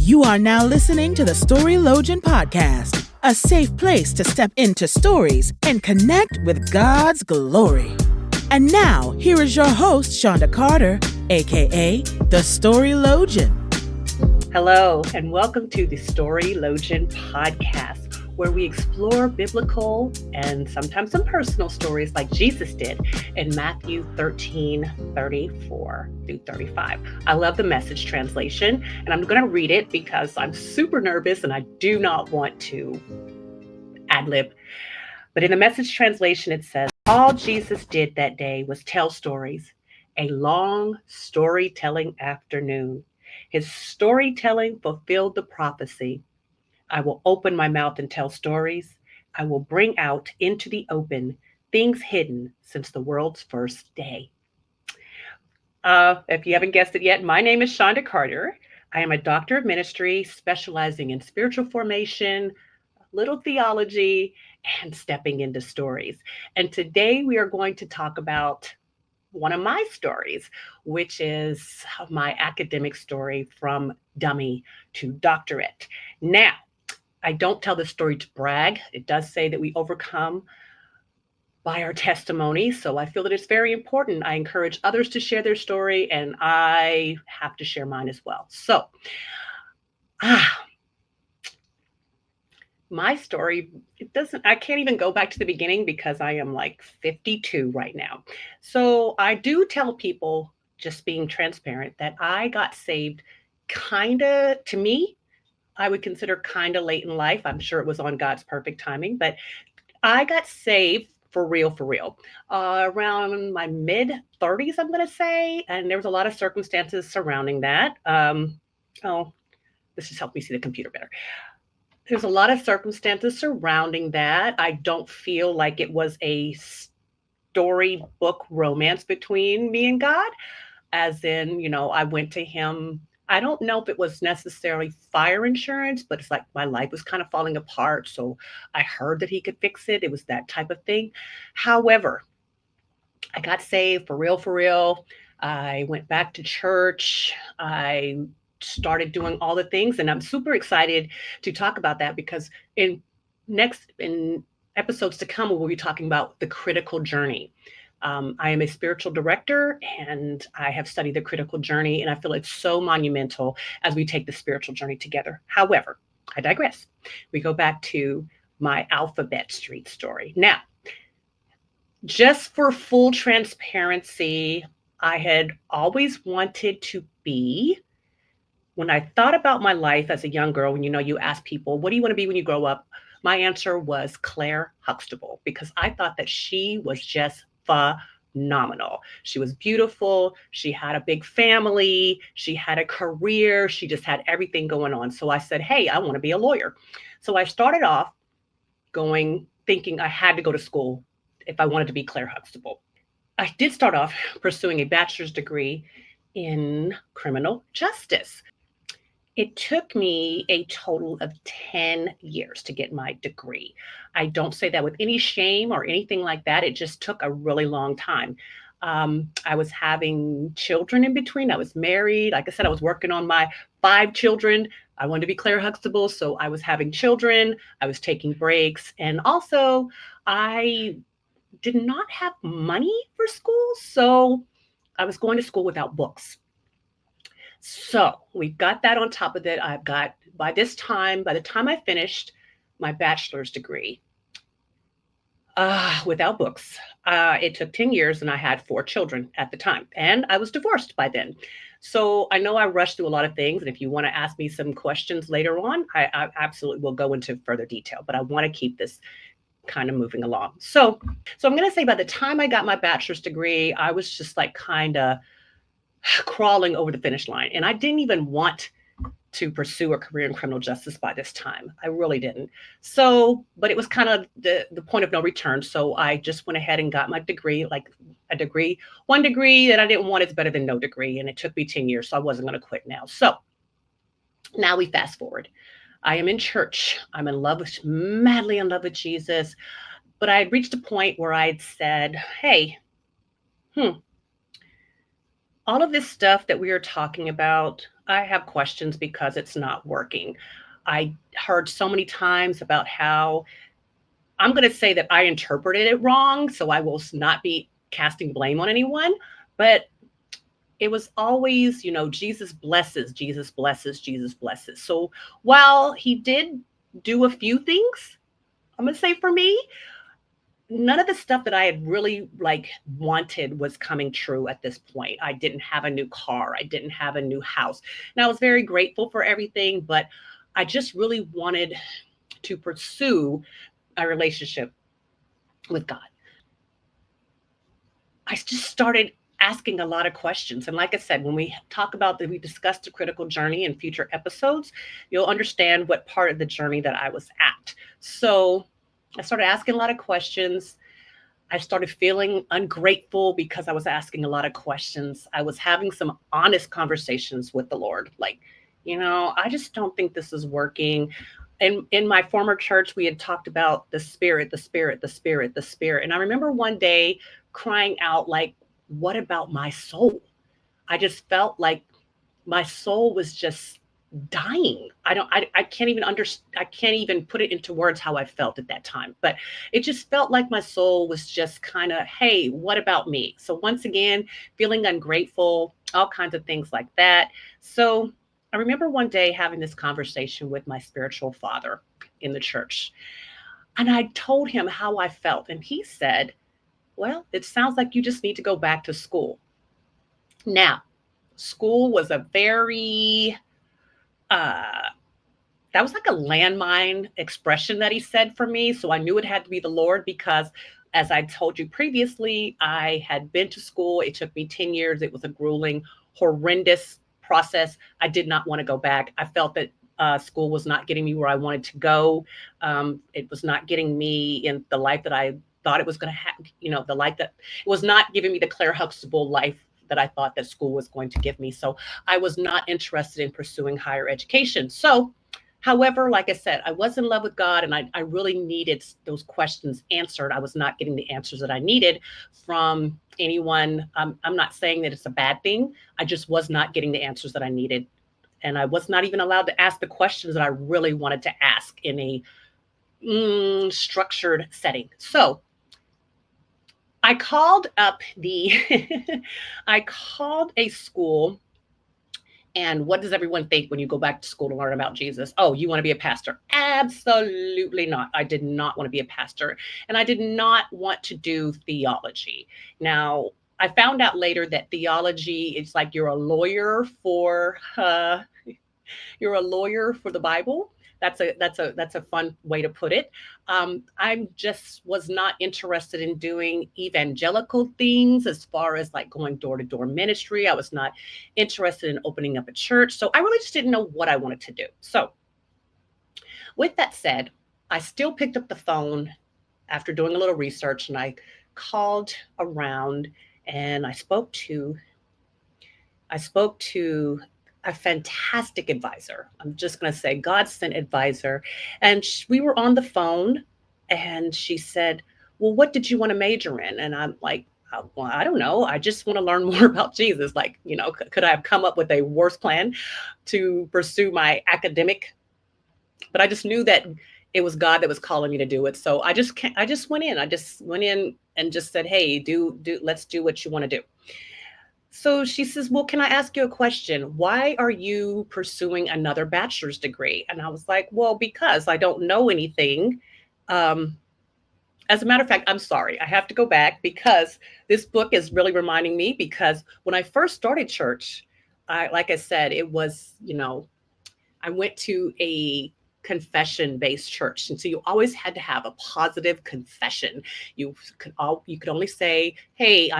You are now listening to the StoryLogian Podcast, a safe place to step into stories and connect with God's glory. And now, here is your host, Shonda Carter, aka the StoryLogian. Hello, and welcome to the StoryLogian Podcast, where we explore biblical and sometimes some personal stories like Jesus did in Matthew 13:34 through 35. I love the Message translation, and I'm going to read it because I'm super nervous and I do not want to ad-lib. But in the Message translation, it says, all Jesus did that day was tell stories, a long storytelling afternoon. His storytelling fulfilled the prophecy. I will open my mouth and tell stories. I will bring out into the open things hidden since the world's first day. If you haven't guessed it yet, my name is Shonda Carter. I am a doctor of ministry specializing in spiritual formation, little theology, and stepping into stories. And today we are going to talk about one of my stories, which is my academic story from dummy to doctorate. Now, I don't tell this story to brag. It does say that we overcome by our testimony. So I feel that it's very important. I encourage others to share their story, and I have to share mine as well. So, my story, I can't even go back to the beginning because I am like 52 right now. So I do tell people, just being transparent, that I got saved to me, I would consider kind of late in life. I'm sure it was on God's perfect timing, but I got saved for real, around my mid 30s, I'm going to say. And there was a lot of circumstances surrounding that. This just helped me see the computer better. There's a lot of circumstances surrounding that. I don't feel like it was a storybook romance between me and God, as in, I went to him. I don't know if it was necessarily fire insurance, but it's like my life was kind of falling apart. So I heard that he could fix it. It was that type of thing. However, I got saved for real. I went back to church. I started doing all the things, and I'm super excited to talk about that because in episodes to come, we'll be talking about the critical journey. I am a spiritual director, and I have studied the critical journey, and I feel it's so monumental as we take the spiritual journey together. However, I digress. We go back to my Alphabet Street story. Now, just for full transparency, I had always wanted to be, when I thought about my life as a young girl, when you ask people, what do you want to be when you grow up? My answer was Claire Huxtable, because I thought that she was just phenomenal. She was beautiful. She had a big family. She had a career. She just had everything going on. So I said, hey, I want to be a lawyer. So I started off thinking I had to go to school if I wanted to be Claire Huxtable. I did start off pursuing a bachelor's degree in criminal justice. It took me a total of 10 years to get my degree. I don't say that with any shame or anything like that. It just took a really long time. I was having children in between. I was married. Like I said, I was working on my 5 children. I wanted to be Claire Huxtable, so I was having children. I was taking breaks. And also, I did not have money for school, so I was going to school without books. So we've got that on top of it. By the time I finished my bachelor's degree, without books, it took 10 years, and I had 4 children at the time, and I was divorced by then. So I know I rushed through a lot of things, and if you want to ask me some questions later on, I absolutely will go into further detail, but I want to keep this kind of moving along. So I'm going to say by the time I got my bachelor's degree, I was just like kind of crawling over the finish line. And I didn't even want to pursue a career in criminal justice by this time. I really didn't. So, but it was kind of the point of no return. So I just went ahead and got my degree, one degree that I didn't want is better than no degree. And it took me 10 years, so I wasn't going to quit now. So now we fast forward. I am in church. I'm madly in love with Jesus. But I had reached a point where I'd said, hey, all of this stuff that we are talking about, I have questions because it's not working. I heard so many times about how I'm going to say that I interpreted it wrong, so I will not be casting blame on anyone, but it was always, Jesus blesses, Jesus blesses, Jesus blesses. So while he did do a few things, I'm going to say for me, none of the stuff that I had really like wanted was coming true at this point. I didn't have a new car. I didn't have a new house. And I was very grateful for everything, but I just really wanted to pursue a relationship with God. I just started asking a lot of questions. And like I said, when we talk about that, we discussed the critical journey in future episodes, you'll understand what part of the journey that I was at. So I started asking a lot of questions. I started feeling ungrateful because I was asking a lot of questions. I was having some honest conversations with the Lord. Like, I just don't think this is working. And in my former church, we had talked about the spirit, the spirit, the spirit, the spirit. And I remember one day crying out, like, what about my soul? I just felt like my soul was just dying. I can't even understand. I can't even put it into words how I felt at that time, but it just felt like my soul was just kind of, hey, what about me? So once again, feeling ungrateful, all kinds of things like that. So I remember one day having this conversation with my spiritual father in the church, and I told him how I felt, and he said, well, it sounds like you just need to go back to school. Now, school was a very uh that was like a landmine expression that he said for me. So I knew it had to be the Lord because, as I told you previously, I had been to school. It took me 10 years. It was a grueling, horrendous process. I did not want to go back. I felt that school was not getting me where I wanted to go. It was not getting me in the life that I thought it was going to have, the life that it was not giving me the Claire Huxtable life that I thought that school was going to give me. So I was not interested in pursuing higher education. So however, like I said, I was in love with God and I really needed those questions answered. I was not getting the answers that I needed from anyone. I'm not saying that it's a bad thing. I just was not getting the answers that I needed. And I was not even allowed to ask the questions that I really wanted to ask in a structured setting. So I called up I called a school. And what does everyone think when you go back to school to learn about Jesus? Oh, you want to be a pastor? Absolutely not. I did not want to be a pastor. And I did not want to do theology. Now, I found out later that theology is like you're a lawyer for the Bible. That's a fun way to put it. I just was not interested in doing evangelical things as far as like going door to door ministry. I was not interested in opening up a church. So I really just didn't know what I wanted to do. So with that said, I still picked up the phone after doing a little research and I called around and I spoke to a fantastic advisor. I'm just going to say God sent advisor. And we were on the phone and she said, well, what did you want to major in? And I'm like, well, I don't know. I just want to learn more about Jesus. Like, could I have come up with a worse plan to pursue my academic? But I just knew that it was God that was calling me to do it. So I just went in. I just went in and just said, hey, let's do what you want to do. So she says, well, can I ask you a question? Why are you pursuing another bachelor's degree? And I was like, well, because I don't know anything. Um, as a matter of fact, I'm sorry, I have to go back because this book is really reminding me because when I first started church, like I said, it was, I went to a confession based church. And so you always had to have a positive confession. You could only say, hey,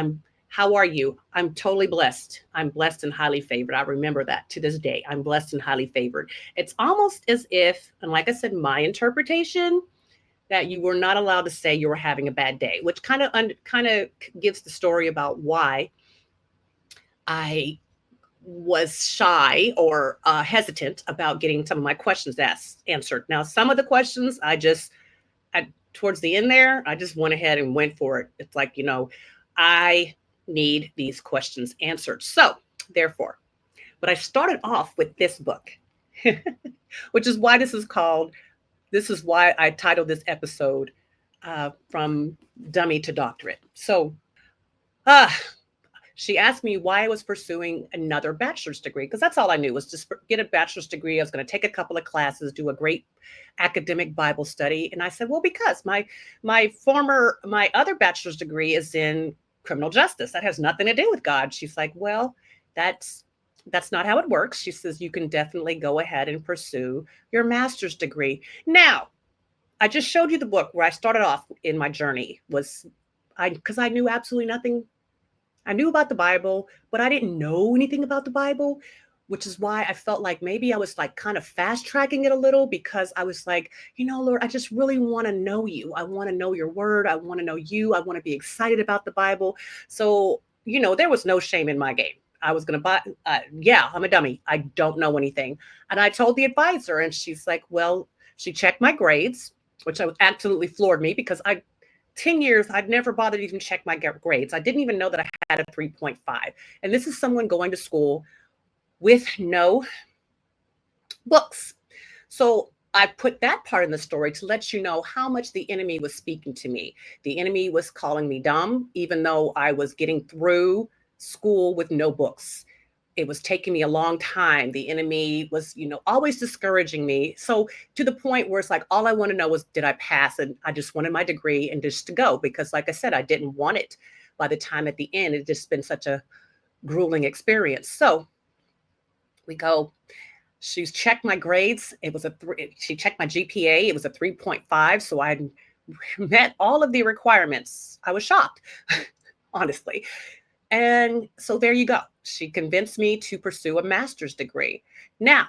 how are you? I'm totally blessed. I'm blessed and highly favored. I remember that to this day. I'm blessed and highly favored. It's almost as if, and like I said, my interpretation, that you were not allowed to say you were having a bad day, which kind of gives the story about why I was shy or hesitant about getting some of my questions answered. Now, some of the questions towards the end there, I just went ahead and went for it. It's like, I need these questions answered. So therefore, But I started off with this book, which is why this is why I titled this episode From Dummy to Doctorate. So, uh, she asked me why I was pursuing another bachelor's degree because that's all I knew was just get a bachelor's degree. I was going to take a couple of classes, do a great academic Bible study, and I said, "Well, because my other bachelor's degree is in criminal justice. That has nothing to do with God." She's like, "Well, that's that's not how it works." She says, "You can definitely go ahead and pursue your master's degree." Now, I just showed you the book where I started off in my journey was I because I knew absolutely nothing. I knew about the Bible, but I didn't know anything about the Bible, which is why I felt like maybe I was like kind of fast tracking it a little because I was like, Lord, I just really want to know you. I want to know your word. I want to know you. I want to be excited about the Bible. So, there was no shame in my game. I was going to buy, yeah, I'm a dummy. I don't know anything. And I told the advisor, and she's like, well, she checked my grades, which I was absolutely floored me because 10 years, I'd never bothered to even check my grades. I didn't even know that I had a 3.5. And this is someone going to school with no books. So I put that part in the story to let you know how much the enemy was speaking to me. The enemy was calling me dumb, even though I was getting through school with no books. It was taking me a long time. The enemy was, always discouraging me. So to the point where it's like, all I want to know was, did I pass? And I just wanted my degree and just to go because, like I said, I didn't want it by the time at the end. It just been such a grueling experience. So we go, she's checked my grades. It was she checked my GPA. It was a 3.5. So I met all of the requirements. I was shocked, honestly. And so there you go. She convinced me to pursue a master's degree. Now,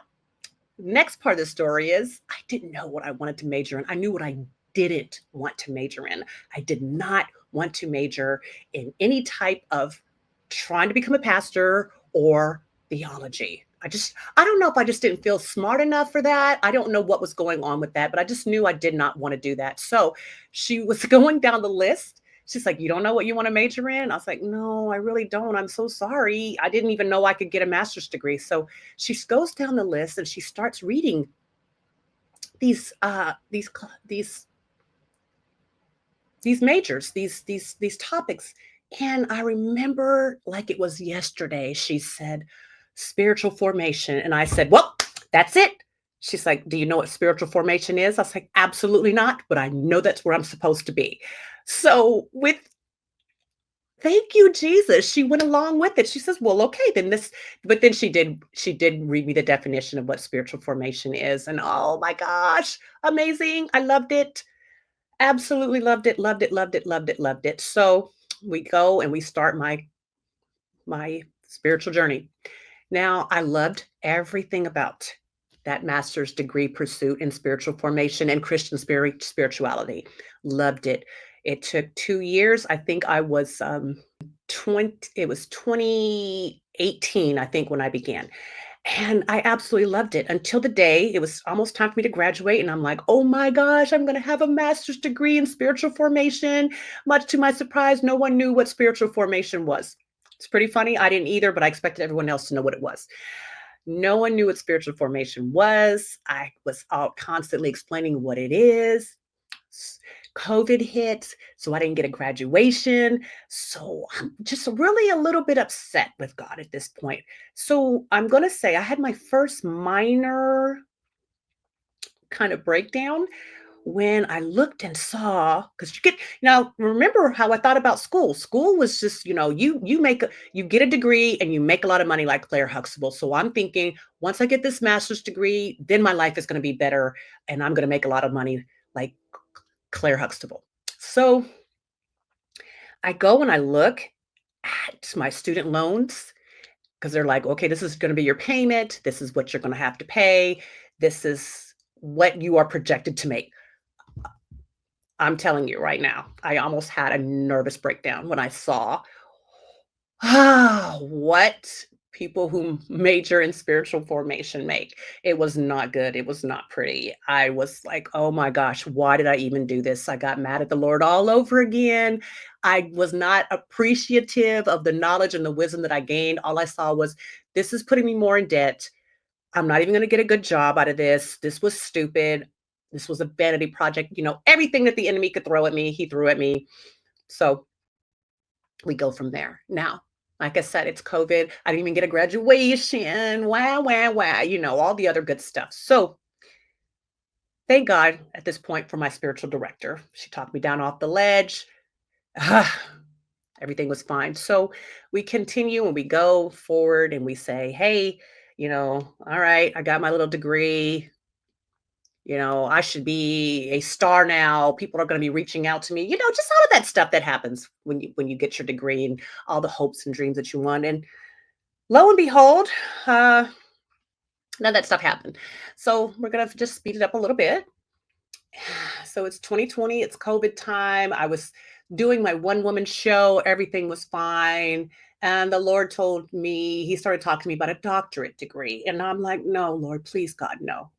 next part of the story is I didn't know what I wanted to major in. I knew what I didn't want to major in. I did not want to major in any type of trying to become a pastor or theology. I don't know if I just didn't feel smart enough for that. I don't know what was going on with that, but I just knew I did not want to do that. So she was going down the list. She's like, you don't know what you want to major in? I was like, no, I really don't. I'm so sorry. I didn't even know I could get a master's degree. So she goes down the list and she starts reading these majors, these topics. And I remember like it was yesterday, she said, spiritual formation. And I said, well, that's it. She's like, do you know what spiritual formation is? I was like, absolutely not, but I know that's where I'm supposed to be. So thank you, Jesus. She went along with it. She says, well, okay, then but then she did read me the definition of what spiritual formation is. And oh my gosh, amazing. I loved it. Absolutely loved it, loved it, loved it, loved it, loved it. So we go and we start my spiritual journey. Now, I loved everything about that master's degree pursuit in spiritual formation and Christian spirituality. Loved it. It took 2 years. I think I was 2018, I think, when I began. And I absolutely loved it until the day it was almost time for me to graduate. And I'm like, oh my gosh, I'm going to have a master's degree in spiritual formation. Much to my surprise, no one knew what spiritual formation was. It's pretty funny. I didn't either, but I expected everyone else to know what it was. No one knew what spiritual formation was. I was constantly explaining what it is. COVID hit, so I didn't get a graduation. So I'm just really a little bit upset with God at this point. So I'm going to say I had my first minor kind of breakdown when I looked and saw, because now remember how I thought about school. School was just, you get a degree and you make a lot of money like Claire Huxtable. So I'm thinking once I get this master's degree, then my life is going to be better and I'm going to make a lot of money like Claire Huxtable. So I go and I look at my student loans because they're like, okay, this is going to be your payment. This is what you're going to have to pay. This is what you are projected to make. I'm telling you right now, I almost had a nervous breakdown when I saw what people who major in spiritual formation make. It was not good. It was not pretty. I was like, oh my gosh, why did I even do this? I got mad at the Lord all over again. I was not appreciative of the knowledge and the wisdom that I gained. All I saw was, this is putting me more in debt. I'm not even going to get a good job out of this. This was stupid. This was a vanity project. Everything that the enemy could throw at me, he threw at me. So we go from there. Now, like I said, it's COVID. I didn't even get a graduation. Wow, wow, wow. All the other good stuff. So thank God at this point for my spiritual director. She talked me down off the ledge. Everything was fine. So we continue and we go forward and we say, hey, all right, I got my little degree. I should be a star now. People are going to be reaching out to me. Just all of that stuff that happens when you get your degree and all the hopes and dreams that you want. And lo and behold, none of that stuff happened. So we're going to just speed it up a little bit. So it's 2020, it's COVID time. I was doing my one woman show. Everything was fine. And the Lord told me, he started talking to me about a doctorate degree. And I'm like, no, Lord, please, God, no.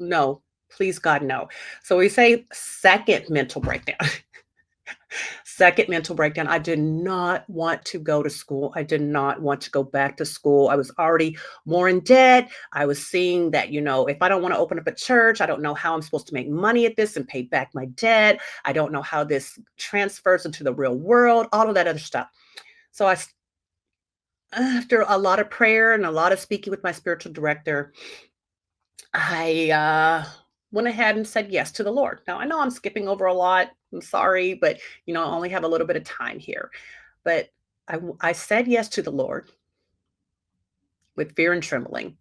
No, please, God, no. So we say second mental breakdown. Second mental breakdown. I did not want to go to school. I did not want to go back to school. I was already more in debt. I was seeing that, if I don't want to open up a church, I don't know how I'm supposed to make money at this and pay back my debt. I don't know how this transfers into the real world, all of that other stuff. So after a lot of prayer and a lot of speaking with my spiritual director, I went ahead and said yes to the Lord. Now, I know I'm skipping over a lot. I'm sorry, but I only have a little bit of time here. But I said yes to the Lord with fear and trembling.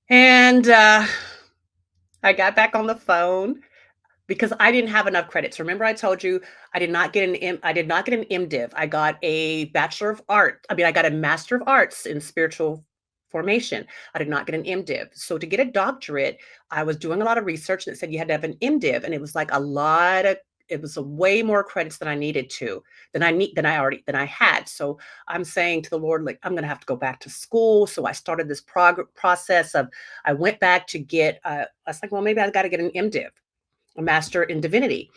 And I got back on the phone because I didn't have enough credits. Remember, I told you I did not get an MDiv. I got a Bachelor of Art. I got a Master of Arts in Spiritual Formation. I did not get an MDiv. So to get a doctorate, I was doing a lot of research that said you had to have an MDiv, and it was like it was a way more credits than I needed to, than I had. So I'm saying to the Lord, like, I'm going to have to go back to school. So I started this process of, I went back to get, I was like, well, maybe I got to get an MDiv, a Master in Divinity.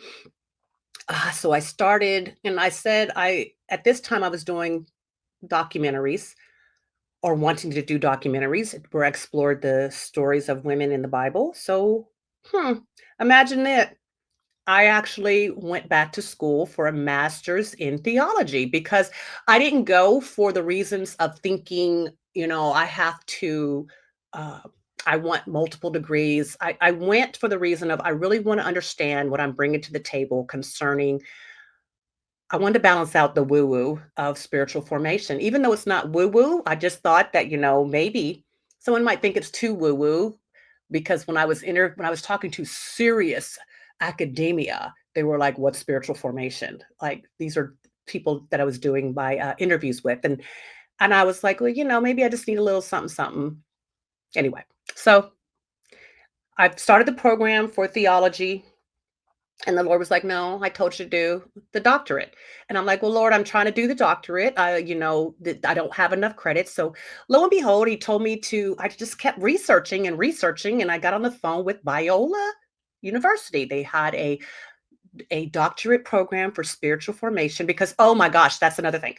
So I started, and I said, at this time I was doing documentaries, or wanting to do documentaries where I explored the stories of women in the Bible. So, imagine it. I actually went back to school for a master's in theology because I didn't go for the reasons of thinking, I have to, I want multiple degrees. I went for the reason of, I really want to understand what I'm bringing to the table concerning, I wanted to balance out the woo-woo of spiritual formation. Even though it's not woo-woo, I just thought that, maybe someone might think it's too woo-woo, because when I was talking to serious academia, they were like, "What's spiritual formation?" Like, these are people that I was doing my interviews with, and I was like, "Well, maybe I just need a little something, something." Anyway, so I've started the program for theology. And the Lord was like, "No, I told you to do the doctorate." And I'm like, "Well, Lord, I'm trying to do the doctorate. I don't have enough credits." So lo and behold, he told me I just kept researching and researching. And I got on the phone with Biola University. They had a doctorate program for spiritual formation because, oh my gosh, that's another thing.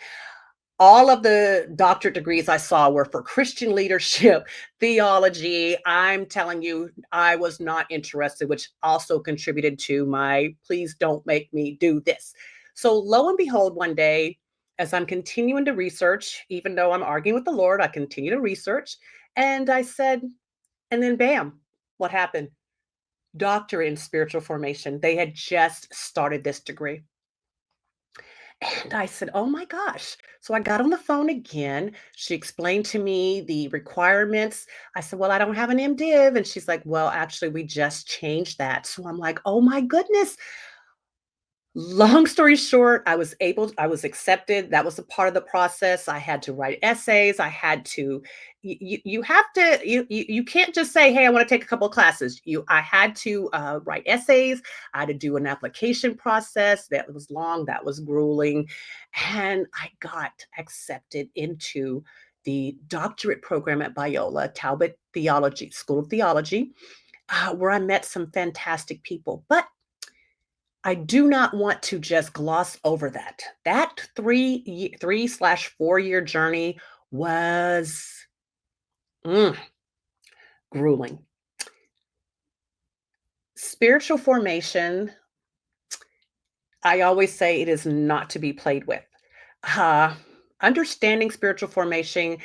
All of the doctorate degrees I saw were for Christian leadership, theology. I'm telling you, I was not interested, which also contributed to my, please don't make me do this. So lo and behold, one day, as I'm continuing to research, even though I'm arguing with the Lord, I continue to research. And I said, and then bam, what happened? Doctorate in spiritual formation. They had just started this degree. And I said, "Oh my gosh." So I got on the phone again. She explained to me the requirements. I said, "Well, I don't have an MDiv." And she's like, "Well, actually, we just changed that." So I'm like, "Oh my goodness." Long story short, I was accepted. That was a part of the process. I had to write essays. I had to, you have to, you can't just say, "Hey, I want to take a couple of classes." I had to write essays. I had to do an application process that was long, that was grueling. And I got accepted into the doctorate program at Biola, Talbot Theology, School of Theology, where I met some fantastic people. But I do not want to just gloss over that. That 3/4 year journey was mm, grueling. Spiritual formation, I always say it is not to be played with. Uh, Understanding spiritual formation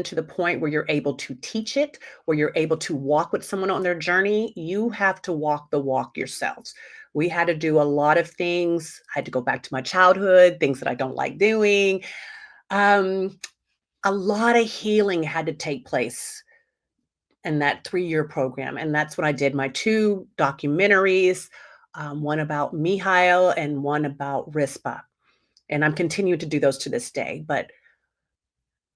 to the point where you're able to teach it, where you're able to walk with someone on their journey, you have to walk the walk yourselves. We had to do a lot of things. I had to go back to my childhood, things that I don't like doing. Um, a lot of healing had to take place in that 3-year program. And that's when I did my 2 documentaries, one about Mihail and one about Rispa. And I'm continuing to do those to this day. But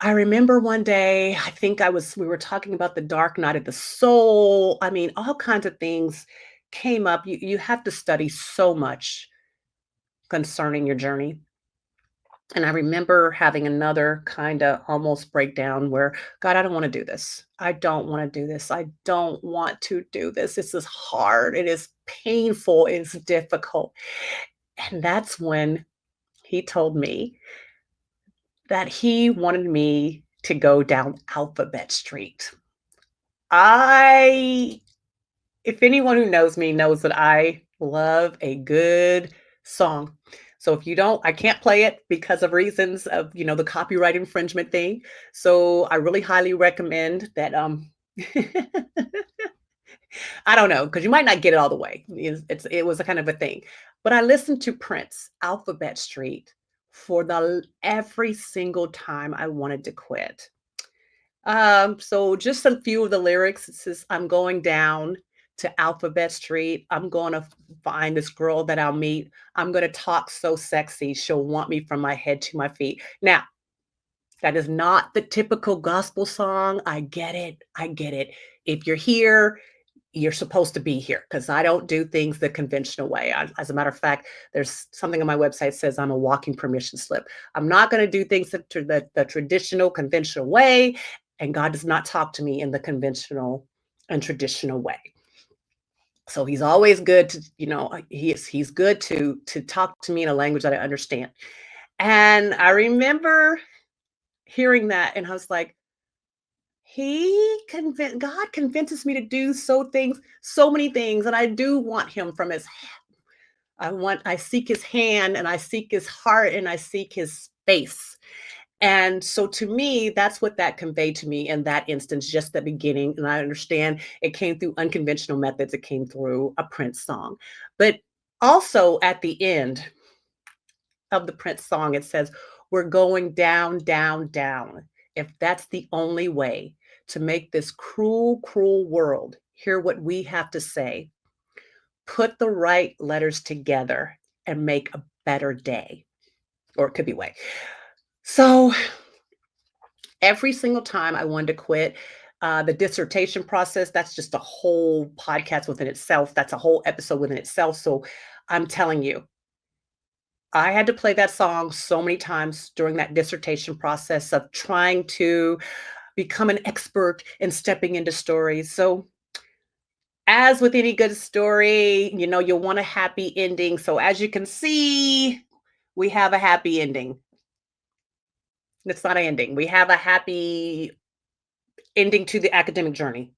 I remember one day, I think we were talking about the dark night of the soul. I mean, all kinds of things came up. You have to study so much concerning your journey. And I remember having another kind of almost breakdown where, God, I don't want to do this. I don't want to do this. I don't want to do this. This is hard. It is painful. It's difficult. And that's when he told me that he wanted me to go down Alphabet Street. I If anyone who knows me knows that I love a good song. So if you don't, I can't play it because of reasons of, the copyright infringement thing. So I really highly recommend that I don't know, because you might not get it all the way. It was a kind of a thing. But I listened to Prince, Alphabet Street, for the every single time I wanted to quit. So just a few of the lyrics. It says, I'm going down to Alphabet Street. I'm going to find this girl that I'll meet. I'm going to talk so sexy. She'll want me from my head to my feet. Now, that is not the typical gospel song. I get it. I get it. If you're here, you're supposed to be here because I don't do things the conventional way. As a matter of fact, there's something on my website says I'm a walking permission slip. I'm not going to do things the traditional, conventional way, and God does not talk to me in the conventional and traditional way. So he's always good to, he's good to talk to me in a language that I understand. And I remember hearing that, and I was like, God convinces me to do so many things, and I do want him from his I seek his hand, and I seek his heart, and I seek his face. And so to me, that's what that conveyed to me in that instance, just the beginning. And I understand it came through unconventional methods, it came through a Prince song. But also at the end of the Prince song, it says, we're going down, down, down. If that's the only way to make this cruel, cruel world hear what we have to say, put the right letters together and make a better day. Or it could be way. So every single time I wanted to quit, the dissertation process, that's just a whole podcast within itself. That's a whole episode within itself. So I'm telling you, I had to play that song so many times during that dissertation process of trying to become an expert in stepping into stories. So, as with any good story, you'll want a happy ending. So, as you can see, we have a happy ending. It's not an ending. We have a happy ending to the academic journey.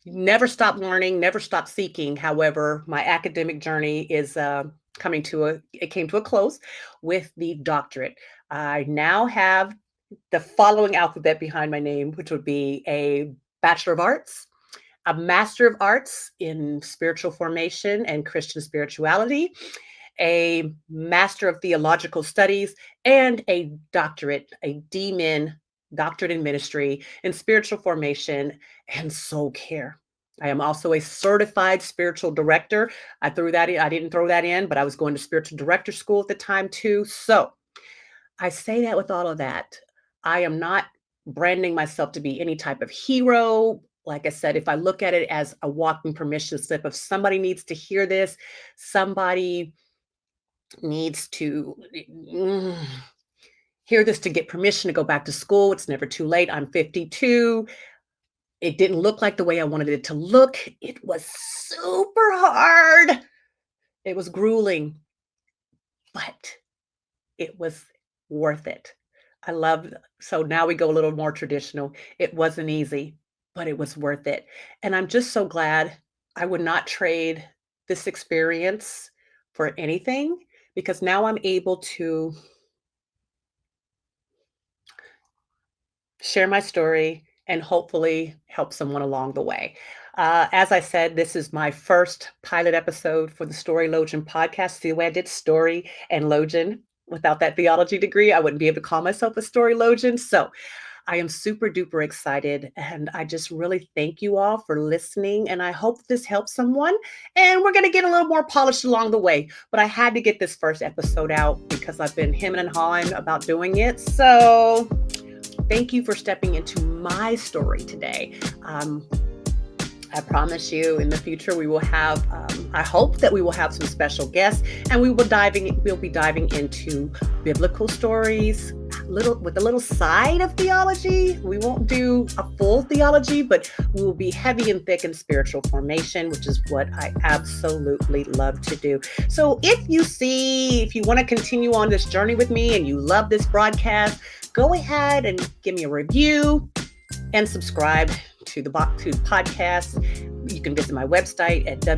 Never stop learning, never stop seeking. However, my academic journey is it came to a close with the doctorate. I now have the following alphabet behind my name, which would be a Bachelor of Arts, a Master of Arts in Spiritual Formation and Christian Spirituality, a Master of Theological Studies, and a doctorate, a D.Min Doctorate in Ministry in Spiritual Formation and Soul Care. I am also a certified spiritual director. I didn't throw that in, but I was going to spiritual director school at the time too. So I say that with all of that. I am not branding myself to be any type of hero. Like I said, if I look at it as a walking permission slip, if somebody needs to hear this, somebody needs to hear this to get permission to go back to school. It's never too late. I'm 52. It didn't look like the way I wanted it to look. It was super hard. It was grueling, but it was worth it. So now we go a little more traditional. It wasn't easy, but it was worth it. And I'm just so glad. I would not trade this experience for anything, because now I'm able to share my story and hopefully help someone along the way. As I said, this is my first pilot episode for the StoryLogian podcast. The way I did story and logian, without that theology degree, I wouldn't be able to call myself a storylogian. So I am super duper excited. And I just really thank you all for listening. And I hope this helps someone. And we're going to get a little more polished along the way. But I had to get this first episode out because I've been hemming and hawing about doing it. So thank you for stepping into my story today. I promise you in the future, we will have, I hope that we will have some special guests, and we'll be diving into biblical stories, with a little side of theology. We won't do a full theology, but we will be heavy and thick in spiritual formation, which is what I absolutely love to do. So if you want to continue on this journey with me and you love this broadcast, go ahead and give me a review and subscribe to the podcast. You can visit my website at do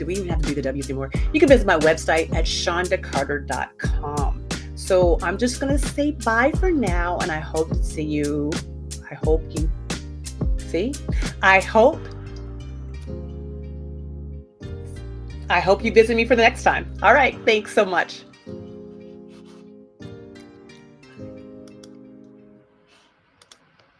we even have to do the W anymore? You can visit my website at shondacarter.com. So I'm just going to say bye for now, and I hope to see you. I hope you visit me for the next time. All right. Thanks so much.